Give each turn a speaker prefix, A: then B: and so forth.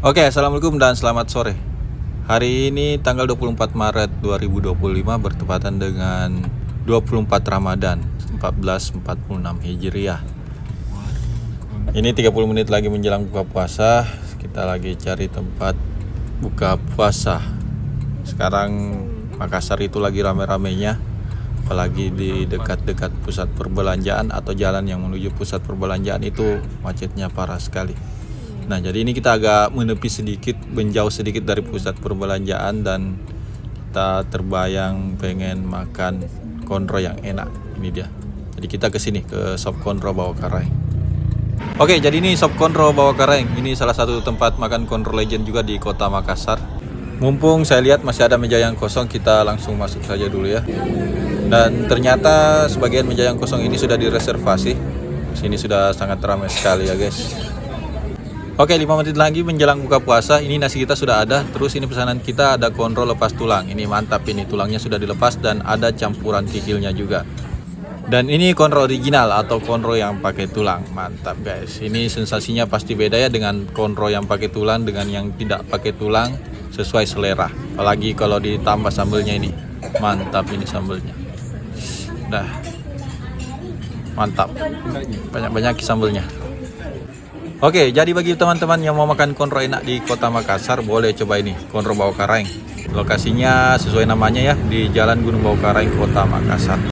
A: Oke, assalamualaikum dan selamat sore. Hari ini tanggal 24 Maret 2025 bertepatan dengan 24 Ramadan 1446 Hijriah. Ini 30 menit lagi menjelang buka puasa. Kita lagi cari tempat buka puasa. Sekarang Makassar itu lagi rame-ramenya, apalagi di dekat-dekat pusat perbelanjaan atau jalan yang menuju pusat perbelanjaan itu macetnya parah sekali. Nah, jadi ini kita agak menepi sedikit, menjauh sedikit dari pusat perbelanjaan dan kita terbayang pengen makan konro yang enak. Ini dia. Jadi kita ke sini ke Sop Konro Bawah Karaeng. Oke, jadi ini Sop Konro Bawah Karaeng. Ini salah satu tempat makan konro legend juga di Kota Makassar. Mumpung saya lihat masih ada meja yang kosong, kita langsung masuk saja dulu ya. Dan ternyata sebagian meja yang kosong ini sudah direservasi. Sini sudah sangat ramai sekali ya guys. Oke, 5 menit lagi menjelang buka puasa. Ini nasi kita sudah ada. Terus ini pesanan kita ada konro lepas tulang. Ini mantap, ini tulangnya sudah dilepas dan ada campuran kikilnya juga. Dan ini konro original atau konro yang pakai tulang. Mantap guys. Ini sensasinya pasti beda ya dengan konro yang pakai tulang dengan yang tidak pakai tulang, sesuai selera. Apalagi kalau ditambah sambelnya ini. Mantap ini sambelnya. Dah. Mantap. Banyak-banyak sambelnya. Oke, jadi bagi teman-teman yang mau makan konro enak di Kota Makassar, boleh coba ini, Konro Bawah Karaeng. Lokasinya sesuai namanya ya, di Jalan Gunung Bawah Karaeng, Kota Makassar.